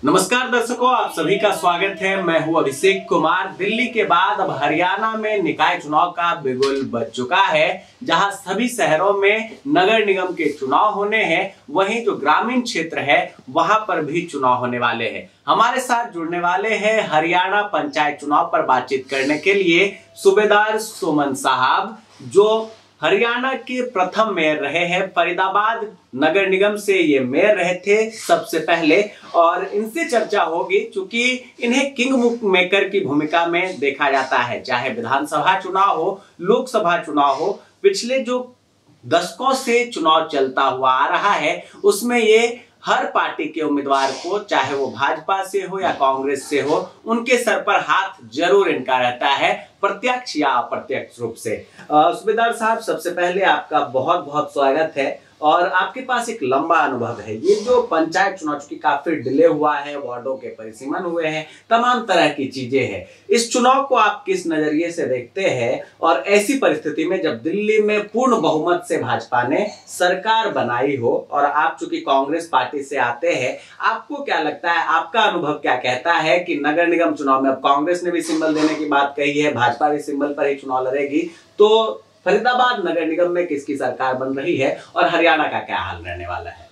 नमस्कार दर्शकों, आप सभी का स्वागत है। मैं हूं अभिषेक कुमार। दिल्ली के बाद अब हरियाणा में निकाय चुनाव का बिगुल बज चुका है। जहां सभी शहरों में नगर निगम के चुनाव होने हैं, वहीं जो ग्रामीण क्षेत्र है वहां पर भी चुनाव होने वाले हैं। हमारे साथ जुड़ने वाले हैं हरियाणा पंचायत चुनाव पर बातचीत करने के लिए सूबेदार सुमन साहब, जो हरियाणा के प्रथम मेयर रहे हैं। फरीदाबाद नगर निगम से ये मेयर रहे थे सबसे पहले, और इनसे चर्चा होगी क्योंकि इन्हें किंग मेकर की भूमिका में देखा जाता है। चाहे विधानसभा चुनाव हो, लोकसभा चुनाव हो, पिछले जो दशकों से चुनाव चलता हुआ आ रहा है उसमें ये हर पार्टी के उम्मीदवार को, चाहे वो भाजपा से हो या कांग्रेस से हो, उनके सर पर हाथ जरूर इनका रहता है, प्रत्यक्ष या अप्रत्यक्ष रूप से। सूबेदार साहब, सबसे पहले आपका बहुत बहुत स्वागत है। और आपके पास एक लंबा अनुभव है। ये जो पंचायत चुनाव चूंकि काफी डिले हुआ है, वार्डों के परिसीमन हुए हैं, तमाम तरह की चीजें हैं, इस चुनाव को आप किस नजरिए से देखते हैं? और ऐसी परिस्थिति में जब दिल्ली में पूर्ण बहुमत से भाजपा ने सरकार बनाई हो और आप चूंकि कांग्रेस पार्टी से आते हैं, आपको क्या लगता है, आपका अनुभव क्या कहता है कि नगर निगम चुनाव में अब कांग्रेस ने भी सिंबल देने की बात कही है, भाजपा भी सिंबल पर ही चुनाव लड़ेगी, तो फरीदाबाद नगर निगम में किसकी सरकार बन रही है और हरियाणा का क्या हाल रहने वाला है?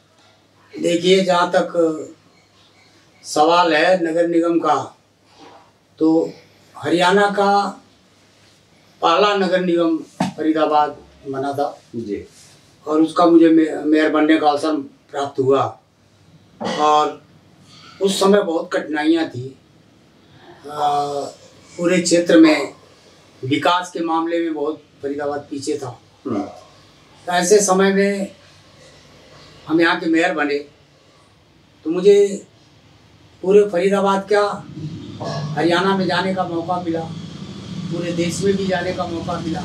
देखिए, जहाँ तक सवाल है नगर निगम का, तो हरियाणा का पहला नगर निगम फरीदाबाद बना था जी, और उसका मुझे मेयर बनने का अवसर प्राप्त हुआ। और उस समय बहुत कठिनाइयाँ थी पूरे क्षेत्र में, विकास के मामले में बहुत फरीदाबाद पीछे था। तो ऐसे समय में हम यहाँ के मेयर बने तो मुझे पूरे फरीदाबाद का हरियाणा में जाने का मौका मिला, पूरे देश में भी जाने का मौका मिला,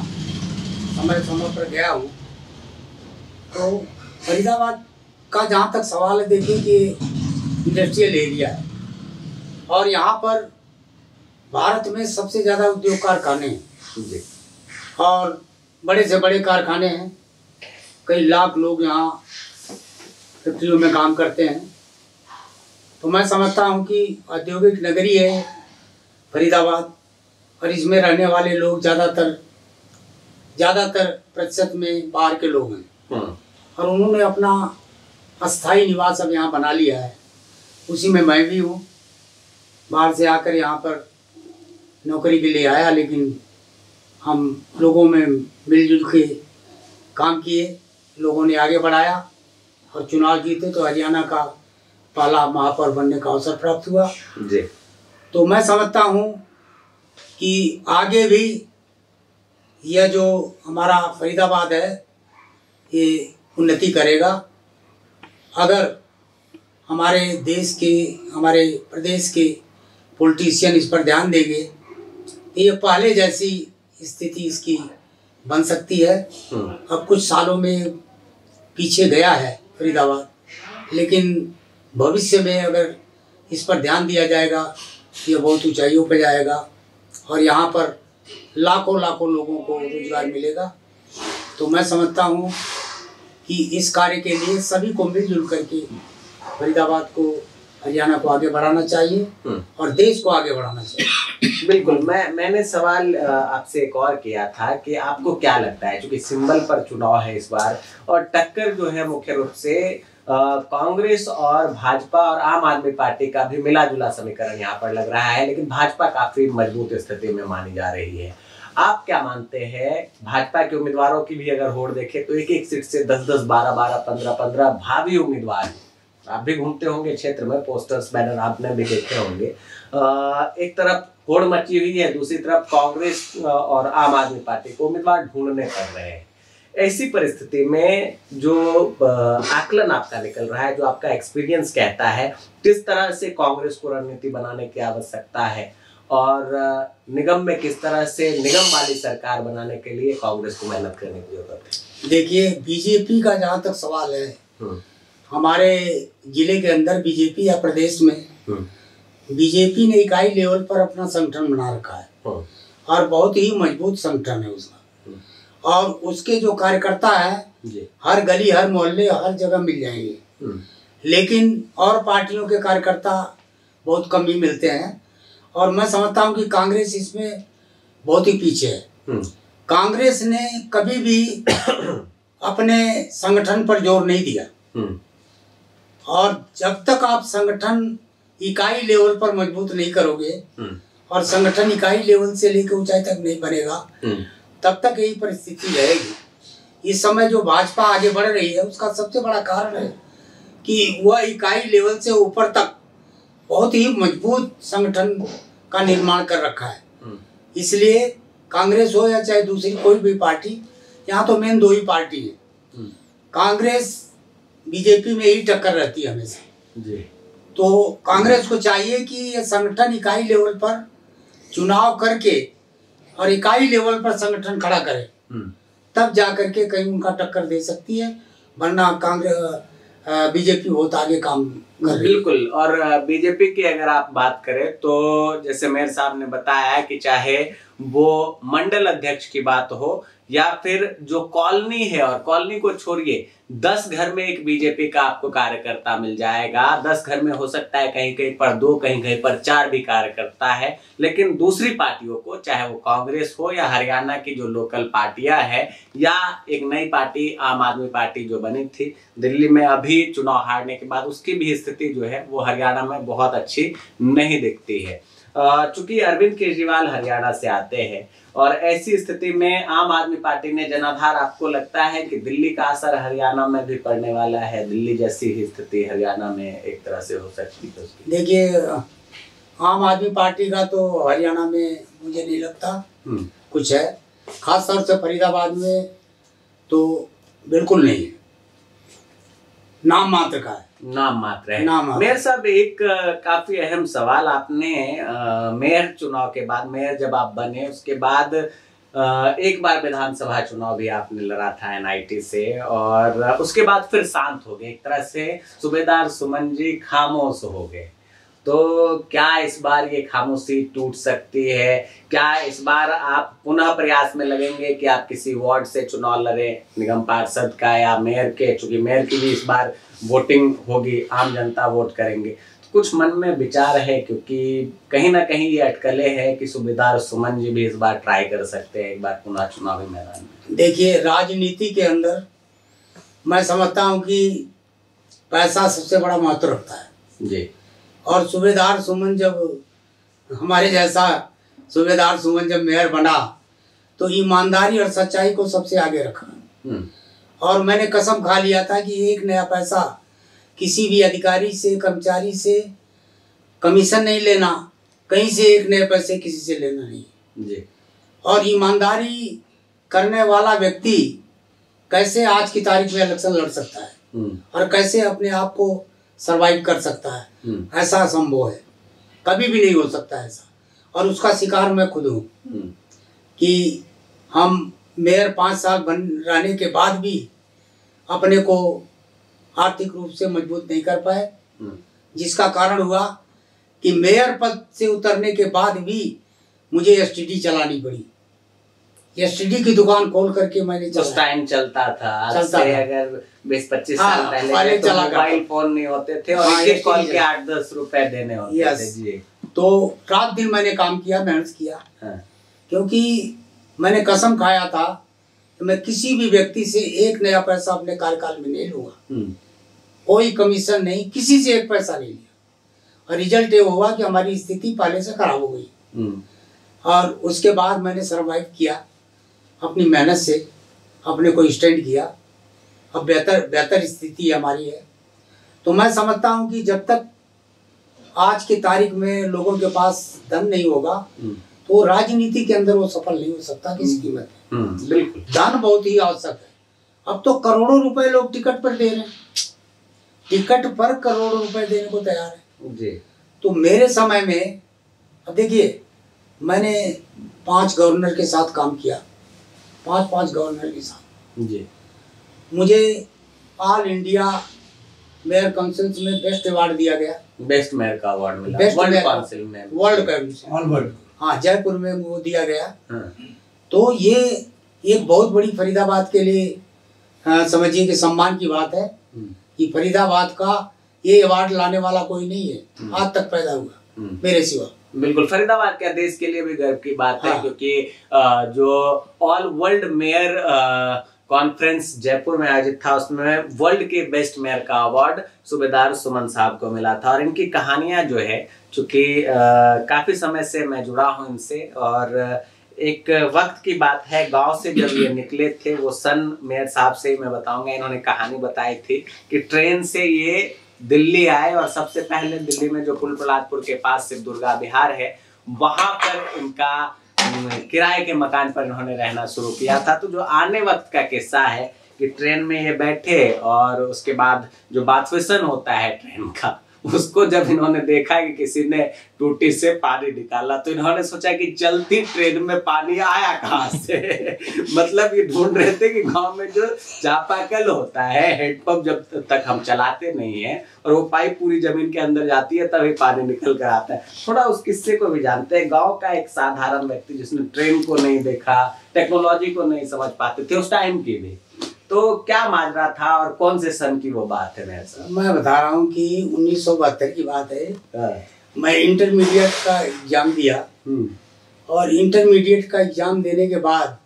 समय समय पर गया हूँ। तो फरीदाबाद का जहाँ तक सवाल है, देखिए कि इंडस्ट्रियल एरिया है और यहाँ पर भारत में सबसे ज़्यादा उद्योग कारखाने हैं और बड़े से बड़े कारखाने हैं। कई लाख लोग यहाँ फैक्ट्रियों में काम करते हैं। तो मैं समझता हूँ कि औद्योगिक नगरी है फरीदाबाद, और इसमें रहने वाले लोग ज़्यादातर प्रतिशत में बाहर के लोग हैं और उन्होंने अपना अस्थाई निवास अब यहाँ बना लिया है। उसी में मैं भी हूँ। बाहर से आकर यहाँ पर नौकरी के लिए आया, लेकिन हम लोगों में मिलजुल के काम किए, लोगों ने आगे बढ़ाया और चुनाव जीते तो हरियाणा का पहला महापौर बनने का अवसर प्राप्त हुआ जी। तो मैं समझता हूँ कि आगे भी यह जो हमारा फरीदाबाद है ये उन्नति करेगा। अगर हमारे देश के, हमारे प्रदेश के पॉलिटिशियन इस पर ध्यान देंगे तो ये पहले जैसी स्थिति इसकी बन सकती है। अब कुछ सालों में पीछे गया है फरीदाबाद, लेकिन भविष्य में अगर इस पर ध्यान दिया जाएगा तो ये बहुत ऊंचाइयों पर जाएगा और यहाँ पर लाखों लाखों लोगों को रोजगार मिलेगा। तो मैं समझता हूँ कि इस कार्य के लिए सभी को मिलजुल करके फरीदाबाद को, हरियाणा को आगे बढ़ाना चाहिए और देश को आगे बढ़ाना चाहिए। बिल्कुल। मैंने सवाल आपसे एक और किया था कि आपको क्या लगता है, क्योंकि सिंबल पर चुनाव है इस बार और टक्कर जो है मुख्य रूप से कांग्रेस और भाजपा और आम आदमी पार्टी का भी मिला जुला समीकरण यहाँ पर लग रहा है, लेकिन भाजपा काफी मजबूत स्थिति में मानी जा रही है। आप क्या मानते हैं? भाजपा के उम्मीदवारों की भी अगर होड़ देखें तो एक एक सीट से 10-10, 12-12, 15-15 भावी उम्मीदवार हैं। आप भी घूमते होंगे क्षेत्र में, पोस्टर्स बैनर आपने भी देखे होंगे। एक तरफ होड़ मची हुई है, दूसरी तरफ कांग्रेस और आम आदमी पार्टी को उम्मीदवार ढूंढने पड़ रहे हैं। ऐसी परिस्थिति में जो आकलन आपका निकल रहा है, जो आपका एक्सपीरियंस कहता है, किस तरह से कांग्रेस को रणनीति बनाने की आवश्यकता है और निगम में किस तरह से निगम वाली सरकार बनाने के लिए कांग्रेस को मेहनत करने की जरूरत है? देखिए, बीजेपी का जहाँ तक सवाल है, हमारे जिले के अंदर बीजेपी या प्रदेश में बीजेपी ने इकाई लेवल पर अपना संगठन बना रखा है और बहुत ही मजबूत संगठन है उसका। और उसके जो कार्यकर्ता है हर गली, हर मोहल्ले, हर जगह मिल जाएंगे। लेकिन और पार्टियों के कार्यकर्ता बहुत कम ही मिलते हैं। और मैं समझता हूँ कि कांग्रेस इसमें बहुत ही पीछे है। कांग्रेस ने कभी भी अपने संगठन पर जोर नहीं दिया, और जब तक आप संगठन इकाई लेवल पर मजबूत नहीं करोगे और संगठन इकाई लेवल से लेकर ऊंचाई तक नहीं बनेगा, तब तक यही परिस्थिति रहेगी। इस समय जो भाजपा आगे बढ़ रही है उसका सबसे बड़ा कारण है कि वह इकाई लेवल से ऊपर तक बहुत ही मजबूत संगठन का निर्माण कर रखा है। इसलिए कांग्रेस हो या चाहे दूसरी कोई भी पार्टी, यहाँ तो मेन दो ही पार्टी है, कांग्रेस बीजेपी में ही टक्कर रहती है हमेशा जी। तो कांग्रेस को चाहिए कि ये संगठन इकाई लेवल पर चुनाव करके और इकाई लेवल पर संगठन खड़ा करे, तब जा करके कहीं उनका टक्कर दे सकती है, वरना कांग्रेस बीजेपी बहुत आगे काम कर रही है। बिल्कुल। और बीजेपी की अगर आप बात करें तो जैसे मेयर साहब ने बताया कि चाहे वो मंडल अध्यक्ष की बात हो या फिर जो कॉलोनी है, और कॉलोनी को छोड़िए 10 घर में एक बीजेपी का आपको कार्यकर्ता मिल जाएगा। 10 घर में हो सकता है कहीं कहीं पर 2, कहीं कहीं पर 4 भी कार्यकर्ता है। लेकिन दूसरी पार्टियों को, चाहे वो कांग्रेस हो या हरियाणा की जो लोकल पार्टियां हैं या एक नई पार्टी आम आदमी पार्टी जो बनी थी दिल्ली में अभी चुनाव हारने के बाद, उसकी भी स्थिति जो है वो हरियाणा में बहुत अच्छी नहीं दिखती है। चूंकि अरविंद केजरीवाल हरियाणा से आते हैं और ऐसी स्थिति में आम आदमी पार्टी ने जनाधार, आपको लगता है कि दिल्ली का असर हरियाणा में भी पड़ने वाला है? दिल्ली जैसी ही स्थिति हरियाणा में एक तरह से हो सकती है? देखिए, आम आदमी पार्टी का तो हरियाणा में मुझे नहीं लगता कुछ है, खास तौर से फरीदाबाद में तो बिल्कुल नहीं है, नाम मात्र का है। नाम मात्र है। मेयर साहब, एक काफी अहम सवाल, आपने मेयर चुनाव के बाद, मेयर जब आप बने उसके बाद एक बार विधानसभा चुनाव भी आपने लड़ा था एनआईटी से, और उसके बाद फिर शांत हो गए, एक तरह से सूबेदार सुमन जी खामोश हो गए। तो क्या इस बार ये खामोशी टूट सकती है? क्या इस बार आप पुनः प्रयास में लगेंगे कि आप किसी वार्ड से चुनाव लड़ें, निगम पार्षद का या मेयर के? चूंकि मेयर की भी इस बार वोटिंग होगी, आम जनता वोट करेंगे, तो कुछ मन में विचार है? क्योंकि कहीं ना कहीं ये अटकलें हैं कि सूबेदार सुमन जी भी इस बार ट्राई कर सकते हैं एक बार पुनः चुनावी मैदान में। देखिए, राजनीति के अंदर मैं समझता हूँ कि पैसा सबसे बड़ा महत्व रखता है जी। और सूबेदार सुमन जब, हमारे जैसा सूबेदार सुमन जब मेयर बना तो ईमानदारी और सच्चाई को सबसे आगे रखा, और मैंने कसम खा लिया था कि एक नया पैसा किसी भी अधिकारी से, कर्मचारी से कमीशन नहीं लेना, कहीं से एक नए पैसे किसी से लेना नहीं जी। और ईमानदारी करने वाला व्यक्ति कैसे आज की तारीख में इलेक्शन लड़ सकता है और कैसे अपने आप को सरवाइव कर सकता है, ऐसा असंभव है, कभी भी नहीं हो सकता ऐसा। और उसका शिकार मैं खुद हूँ कि हम मेयर 5 साल बन रहने के बाद भी अपने को आर्थिक रूप से मजबूत नहीं कर पाए, जिसका कारण हुआ कि मेयर पद से उतरने के बाद भी मुझे एसटीडी चलानी पड़ी। एसटीडी की दुकान खोल करके मैंने उस टाइम चलता था, अगर 20-25 साल पहले तो मोबाइल फोन नहीं होते थे और एक कॉल के 8-10 रुपए देने होते थे जी। तो रात दिन मैंने काम किया, मेहनत किया, क्योंकि मैंने कसम खाया था कि मैं किसी भी व्यक्ति से एक नया पैसा अपने कार्यकाल में नहीं लूंगा, कोई कमीशन नहीं, किसी से एक पैसा नहीं लिया। और रिजल्ट ये हुआ कि हमारी स्थिति पहले से खराब हो गई, और उसके बाद मैंने सर्वाइव किया अपनी मेहनत से, अपने को स्टैंड किया। अब बेहतर स्थिति हमारी है। तो मैं समझता हूँ कि जब तक आज की तारीख में लोगों के पास धन नहीं होगा तो राजनीति के अंदर वो सफल नहीं हो सकता किसी कीमत में। बिल्कुल, धन बहुत ही आवश्यक है। अब तो करोड़ों रुपए लोग टिकट पर दे रहे हैं, टिकट पर करोड़ों रुपए देने को तैयार है जी। तो मेरे समय में, अब देखिए, मैंने 5 गवर्नर के साथ काम किया, 5 गवर्नर के साथ जी। मुझे ऑल इंडिया मेयर काउंसिल में बेस्ट अवार्ड दिया गया, बेस्ट मेयर का अवार्ड मिला, वर्ल्ड काउंसिल में, वर्ल्ड काउंसिल, हाँ, जयपुर में वो दिया गया। तो ये एक बहुत बड़ी फरीदाबाद के लिए समझिए कि सम्मान की बात है कि फरीदाबाद का ये अवार्ड लाने वाला कोई नहीं है, आज तक पैदा हुआ। मेरे सिवा। बिल्कुल, फरीदाबाद क्या देश के लिए भी गर्व की बात है। हाँ। क्योंकि जो all world mayor conference Jaipur में आयोजित था, उसमें वर्ल्ड के बेस्ट मेयर का अवार्ड सूबेदार सुमन साहब को मिला था। और इनकी कहानियां जो है, चूंकि काफी समय से मैं जुड़ा हूं इनसे, और एक वक्त की बात है, गांव से जब ये निकले थे, वो सन मेयर साहब से मैं बताऊंगा, इन्होंने कहानी बताई थी कि ट्रेन से ये दिल्ली आए और सबसे पहले दिल्ली में जो पुल प्रहलादपुर के पास शिव दुर्गा विहार है, वहां पर इनका किराए के मकान पर इन्होंने रहना शुरू किया था। तो जो आने वक्त का किस्सा है कि ट्रेन में ये बैठे और उसके बाद जो बाथवेसन होता है ट्रेन का, उसको जब इन्होंने देखा कि किसी ने टूटी से पानी निकाला, तो इन्होंने सोचा कि चलती ट्रेन में पानी आया कहाँ से। मतलब ये ढूंढ रहे थे कि गांव में जो चापाकल होता है, हैंडपंप जब तक हम चलाते नहीं है और वो पाइप पूरी जमीन के अंदर जाती है, तभी पानी निकल कर आता है। थोड़ा उस किस्से को भी जानते हैं। गाँव का एक साधारण व्यक्ति जिसने ट्रेन को नहीं देखा, टेक्नोलॉजी को नहीं समझ पाते थे उस टाइम की भी, तो क्या माजरा था और कौन से सन की वो बात है मेरे साथ? मैं बता रहा हूँ कि 1972 की बात है। मैं इंटरमीडिएट का एग्जाम दिया और इंटरमीडिएट का एग्जाम देने के बाद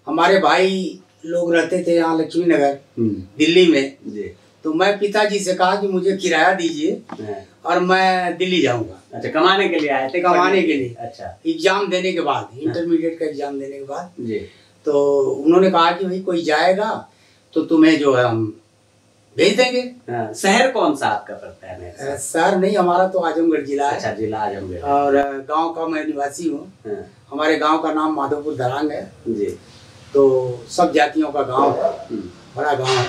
हमारे भाई लोग रहते थे यहाँ लक्ष्मी नगर दिल्ली में जी। तो मैं पिताजी से कहा कि मुझे किराया दीजिए और मैं दिल्ली जाऊंगा। अच्छा, कमाने के लिए आए थे? कमाने के लिए। अच्छा, एग्जाम देने के बाद, इंटरमीडिएट का एग्जाम देने के बाद जी। तो उन्होंने कहा कि भाई कोई जाएगा तो तुम्हें जो है हम भेज देंगे। शहर कौन सा आपका पड़ता है? शहर नहीं, हमारा तो आजमगढ़ जिला है। अच्छा, जिला आजमगढ़। और गांव का मैं निवासी हूँ। हमारे गांव का नाम माधोपुर दरांग है जी। तो सब जातियों का गांव है, बड़ा गांव है।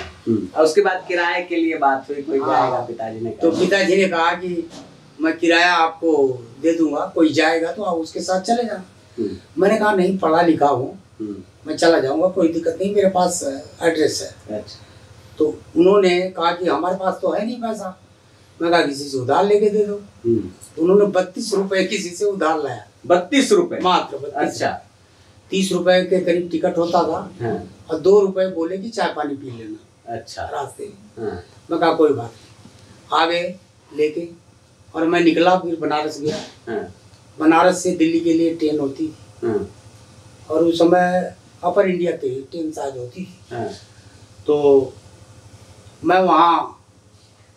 और उसके बाद किराए के लिए बात हुई, कोई जाएगा? पिताजी ने तो पिताजी ने कहा कि मैं किराया आपको दे दूंगा, कोई जाएगा तो आप उसके साथ चले जाना। मैंने कहा नहीं, पढ़ा लिखा हूँ, मैं चला जाऊंगा, कोई दिक्कत नहीं, मेरे पास एड्रेस है। अच्छा। तो उन्होंने कहा कि हमारे पास तो है नहीं पैसा। मैं कहा किसी से उधार लेके दे दो। तो उन्होंने 32 रुपए किसी से उधार लाया। 32 रुपए? मात्र 32। अच्छा। 30 रुपए के करीब टिकट होता था। हाँ। और 2 रुपए बोले कि चाय पानी पी लेना। अच्छा। रास्ते में। हाँ। मैं कहा कोई बात नहीं, आ गए लेके और मैं निकला, फिर बनारस गया। हाँ। बनारस से दिल्ली के लिए ट्रेन होती थी। हाँ। और उस समय अपर इंडिया की ट्रेन साज होती थी। हाँ। तो मैं वहाँ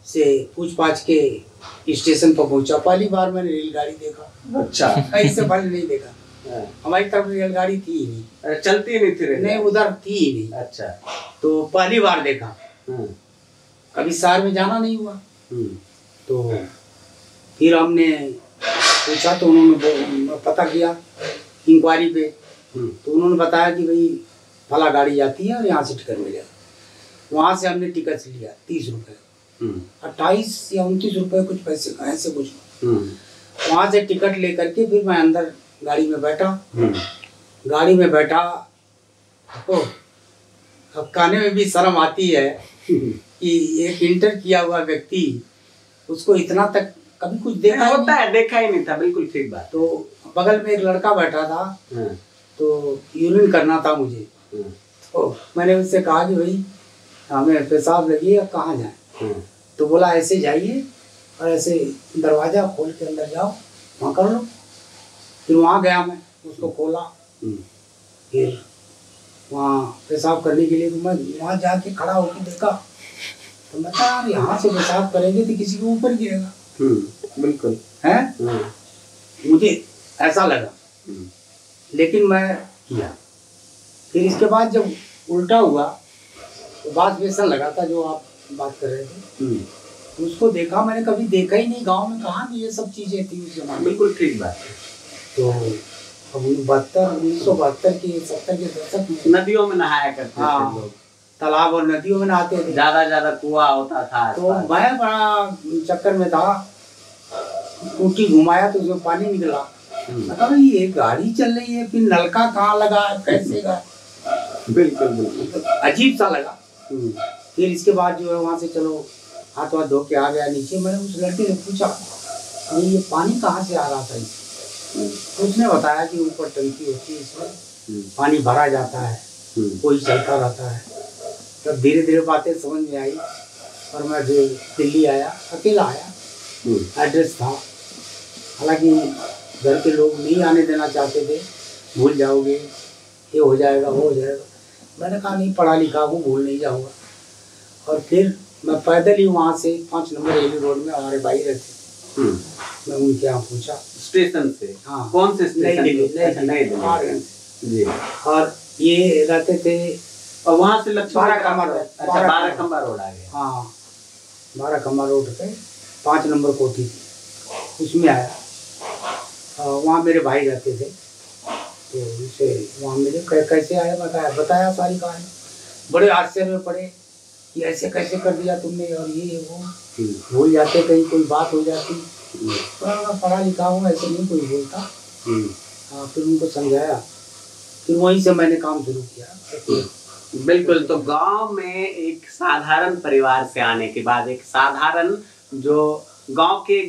से पूछ पाछ के स्टेशन पर पहुंचा। पहली बार मैंने रेलगाड़ी देखा। अच्छा। इससे पहले नहीं देखा। हाँ। हमारी तरफ रेलगाड़ी थी ही नहीं, चलती नहीं थी। नहीं, उधर थी ही नहीं। अच्छा। तो पहली बार देखा। हाँ। कभी शहर में जाना नहीं हुआ। तो फिर हमने पूछा तो उन्होंने पता किया इंक्वायरी पे। तो उन्होंने बताया कि भाई फला गाड़ी जाती है और यहाँ से टिकट मिलेगा। वहाँ से हमने टिकट लिया 30 रुपए, 28 या 29 रुपए कुछ पैसे का, ऐसे कुछ। वहाँ से टिकट लेकर के फिर मैं अंदर गाड़ी में बैठा। गाड़ी में बैठा तो अब कहने में भी शर्म आती है कि एक इंटर किया हुआ व्यक्ति, उसको इतना तक कभी कुछ देखा होता है, देखा ही नहीं था। बिल्कुल ठीक बात। तो बगल में एक लड़का बैठा था, तो यूरिन करना था मुझे। तो मैंने उससे कहा कि भाई हमें पेशाब लगी है, कहाँ जाए? तो बोला ऐसे जाइए और ऐसे दरवाजा खोल के अंदर जाओ, वहाँ कर लो। फिर वहाँ गया मैं, उसको खोला, फिर वहाँ पेशाब करने के लिए। तो मैं वहाँ जाके खड़ा होकर देखा, तो मैं कहा यार यहाँ से पेशाब करेंगे तो किसी के ऊपर गिरेगा। बिल्कुल है, मुझे ऐसा लगा, लेकिन मैं किया। फिर इसके बाद जब उल्टा हुआ तो बात वैसा लगा था जो आप बात कर रहे थे। उसको देखा, मैंने कभी देखा ही नहीं। गांव में कहाँ भी ये सब चीजें थी उस जमाने। बिल्कुल ठीक बात है। तो अब 1972 की 70 के दशक में नदियों में नहाया करते थे लोग, तालाब और नदियों में नहाते थे। ज्यादा कुआं होता था। तो मैं बड़ा चक्कर में था, टूटी घुमाया तो उसमें पानी निकला। मतलब ये गाड़ी चल रही है, फिर नलका कहाँ लगा, कैसे का? बिल्कुल बिल्कुल तो अजीब सा लगा। फिर इसके बाद जो है वहाँ से चलो हाथ वाथ धो के आ गया नीचे। मैंने उस लड़के से पूछा ये पानी कहाँ से आ रहा था? तो उसने बताया कि ऊपर टंकी होती है, इसमें पानी भरा जाता है, कोई चलता रहता है। तब धीरे धीरे बातें समझ में आई और मैं दिल्ली आया, अकेला आया। एड्रेस था हालांकि घर के लोग नहीं आने देना चाहते थे, भूल जाओगे, ये हो जाएगा, वो हो जाएगा। मैंने कहा नहीं, पढ़ा लिखा हूँ, भूल नहीं जाऊँगा। और फिर मैं पैदल ही वहाँ से 5 नंबर एली रोड में हमारे भाई रहते, मैं उनके यहाँ पूछा स्टेशन से। हाँ, कौन से स्टेशन? नई दिल्ली। जी। और ये रहते थे, और वहाँ से लक्ष्मण 12 खम्बा रोड। अच्छा, 12 खम्बा रोड आ गया। हाँ, 12 खम्बा रोड पे 5 नंबर कोठी थी, उसमें आया। वहाँ मेरे भाई रहते थे, तो उसे वहाँ मिले। कैसे आया बताया सारी कहानी। बड़े आश्चर्य में पड़े कि ऐसे कैसे कर दिया तुमने, और ये वो भूल जाते, कहीं कोई बात हो जाती। पढ़ा लिखा हूँ, ऐसे नहीं कोई बोलता। फिर उनको समझाया, फिर वहीं से मैंने काम शुरू किया। बिल्कुल। तो गांव में एक साधारण परिवार से आने के बाद, एक साधारण जो गांव के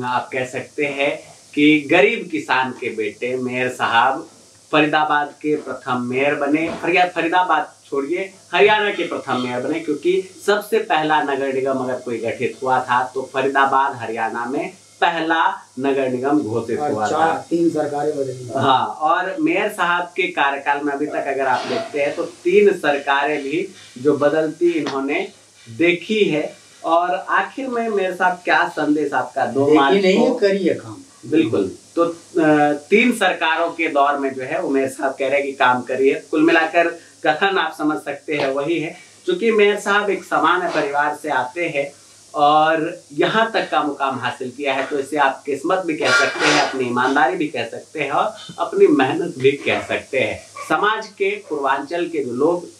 आप कह सकते हैं कि गरीब किसान के बेटे मेयर साहब फरीदाबाद के प्रथम मेयर बने। फरीदाबाद छोड़िए, हरियाणा के प्रथम मेयर बने, क्योंकि सबसे पहला नगर निगम अगर कोई गठित हुआ था तो फरीदाबाद हरियाणा में पहला नगर निगम घोषित हुआ था। 3 सरकारें बदली। हाँ, और मेयर साहब के कार्यकाल में अभी तक अगर आप देखते हैं तो 3 सरकारें भी जो बदलती इन्होंने देखी है। और आखिर में मेयर साहब क्या संदेश आपका 2 मार्च को करिए काम? बिल्कुल। तो 3 सरकारों के दौर में जो है वो मेयर साहब कह रहे हैं कि काम करिए। कुल मिलाकर कथन आप समझ सकते हैं वही है, क्योंकि मेयर साहब एक सामान्य परिवार से आते हैं और यहाँ तक का मुकाम हासिल किया है, तो इसे आप किस्मत भी कह सकते हैं, अपनी ईमानदारी भी कह सकते हैं और अपनी मेहनत भी कह सकते हैं। समाज के पूर्वांचल के जो लोग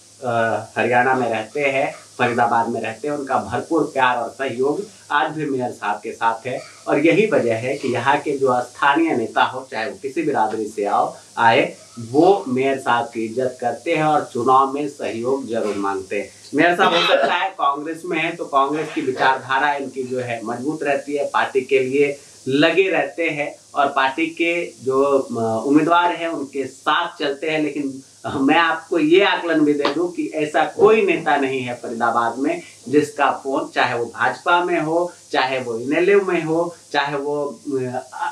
हरियाणा में रहते हैं, फरीदाबाद में रहते हैं, उनका भरपूर प्यार और सहयोग आज भी मेयर साहब के साथ है। और यही वजह है कि यहाँ के जो स्थानीय नेता हो, चाहे वो किसी बिरादरी से आए, वो मेयर साहब की इज्जत करते हैं और चुनाव में सहयोग जरूर मांगते हैं। मेयर साहब हो सकता है कांग्रेस में है तो कांग्रेस की विचारधारा इनकी जो है मजबूत रहती है, पार्टी के लिए लगे रहते हैं और पार्टी के जो उम्मीदवार हैं उनके साथ चलते हैं। लेकिन मैं आपको ये आकलन भी दे दूं कि ऐसा कोई नेता नहीं है फरीदाबाद में जिसका फोन, चाहे वो भाजपा में हो, चाहे वो इनेलो में हो, चाहे वो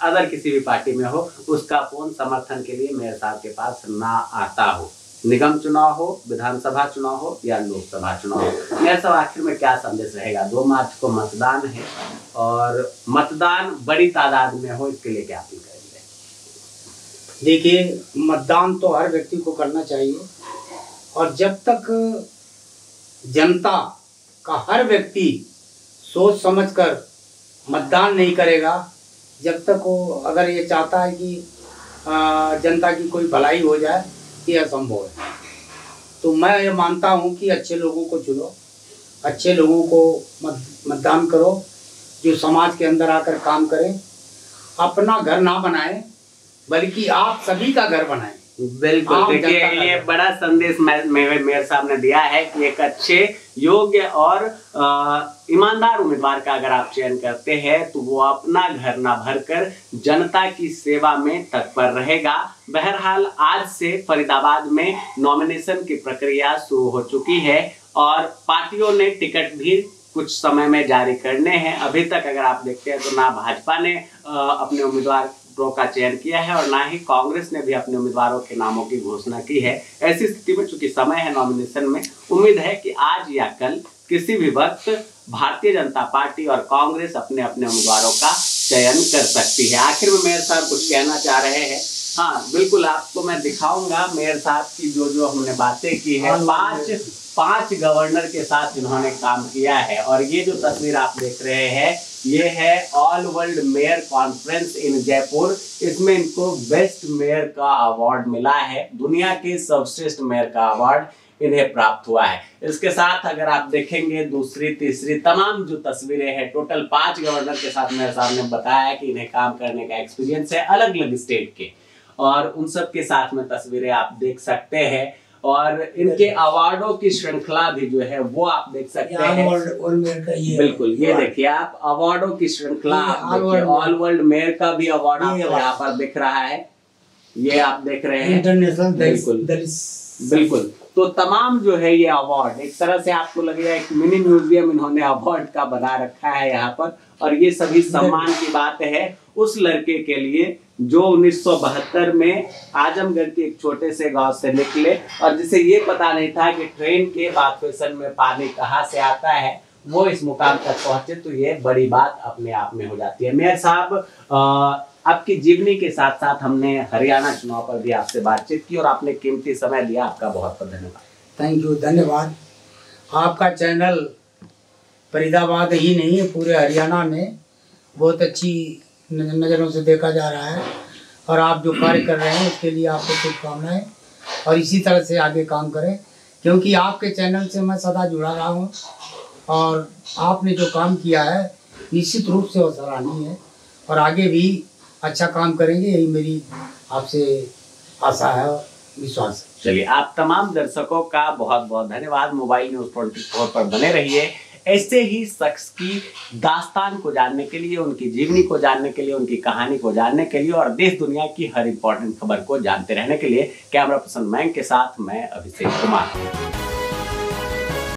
अदर किसी भी पार्टी में हो, उसका फोन समर्थन के लिए मेयर साहब के पास ना आता हो। निगम चुनाव हो, विधानसभा चुनाव हो या लोकसभा चुनाव हो। मेयर साहब आखिर में क्या संदेश रहेगा? 2 मार्च को मतदान है और मतदान बड़ी तादाद में हो, इसके लिए क्या अपील करेंगे? देखिए, मतदान तो हर व्यक्ति को करना चाहिए और जब तक जनता का हर व्यक्ति सोच समझकर मतदान नहीं करेगा, जब तक वो अगर ये चाहता है कि जनता की कोई भलाई हो जाए, ये असंभव है। तो मैं ये मानता हूँ कि अच्छे लोगों को चुनो, अच्छे लोगों को मतदान करो, जो समाज के अंदर आकर काम करें, अपना घर ना बनाएं बल्कि आप सभी का घर बनाएं। बिल्कुल। देखिए, ये बड़ा संदेश मेयर साहब ने दिया है कि एक अच्छे, योग्य और ईमानदार उम्मीदवार का अगर आप चयन करते हैं तो वो अपना घर ना भरकर जनता की सेवा में तत्पर रहेगा। बहरहाल आज से फरीदाबाद में नॉमिनेशन की प्रक्रिया शुरू हो चुकी है और पार्टियों ने टिकट भी कुछ समय में जारी करने हैं। अभी तक अगर आप देखते हैं तो ना भाजपा ने अपने उम्मीदवारों का चयन किया है और ना ही कांग्रेस ने भी अपने उम्मीदवारों के नामों की घोषणा की है। ऐसी स्थिति में चूंकि समय है नॉमिनेशन में, उम्मीद है कि आज या कल किसी भी वक्त भारतीय जनता पार्टी और कांग्रेस अपने अपने उम्मीदवारों का चयन कर सकती है। आखिर में मेयर साहब कुछ कहना चाह रहे हैं? हाँ बिल्कुल, आपको मैं दिखाऊंगा मेयर साहब की जो हमने बातें की है। 5 गवर्नर के साथ इन्होंने काम किया है और ये जो तस्वीर आप देख रहे हैं ये है all world mayor conference in Jaipur. इसमें इनको बेस्ट मेयर का अवार्ड मिला है, दुनिया के सर्वश्रेष्ठ मेयर का अवार्ड इन्हें प्राप्त हुआ है। इसके साथ अगर आप देखेंगे दूसरी तीसरी तमाम जो तस्वीरें हैं, टोटल 5 गवर्नर के साथ मेयर साहब ने बताया कि इन्हें काम करने का एक्सपीरियंस है अलग अलग स्टेट के, और उन सब के साथ में तस्वीरें आप देख सकते हैं। और इनके अवार्डों की श्रृंखला भी जो है वो आप देख सकते हैं। बिल्कुल, ये देखिए आप अवार्डों की श्रृंखला, ऑल वर्ल्ड मेयर का भी अवार्ड आपको यहाँ पर दिख रहा है, ये आप देख रहे हैं इंटरनेशनल। बिल्कुल बिल्कुल, तो तमाम जो है ये अवार्ड एक तरह से आपको लगेगा एक मिनी म्यूजियम इन्होंने अवार्ड का बना रखा है यहाँ पर। और ये सभी सम्मान की बात है उस लड़के के लिए जो 1972 में आजमगढ़ के एक छोटे से गांव से निकले और जिसे ये पता नहीं था कि ट्रेन के बाथवेसन में पानी कहाँ से आता है, वो इस मुकाम तक पहुंचे। तो ये बड़ी बात अपने आप में हो जाती है। मेयर साहब, आपकी जीवनी के साथ साथ हमने हरियाणा चुनाव पर भी आपसे बातचीत की और आपने कीमती समय दिया, आपका बहुत बहुत धन्यवाद। थैंक यू, धन्यवाद। आपका चैनल फरीदाबाद ही नहीं है, पूरे हरियाणा में बहुत अच्छी नज़रों से देखा जा रहा है और आप जो कार्य कर रहे हैं उसके लिए आपको शुभकामनाएं और इसी तरह से आगे काम करें, क्योंकि आपके चैनल से मैं सदा जुड़ा रहा हूँ और आपने जो काम किया है निश्चित रूप से वो सराहनीय है और आगे भी अच्छा काम करेंगे, यही मेरी आपसे आशा है और विश्वास है। चलिए, आप तमाम दर्शकों का बहुत बहुत धन्यवाद। मोबाइल न्यूज़ 24 पर बने रहिए। ऐसे ही शख्स की दास्तान को जानने के लिए, उनकी जीवनी को जानने के लिए, उनकी कहानी को जानने के लिए और देश दुनिया की हर इंपॉर्टेंट खबर को जानते रहने के लिए कैमरा पर्सन मैंग के साथ मैं अभिषेक कुमार।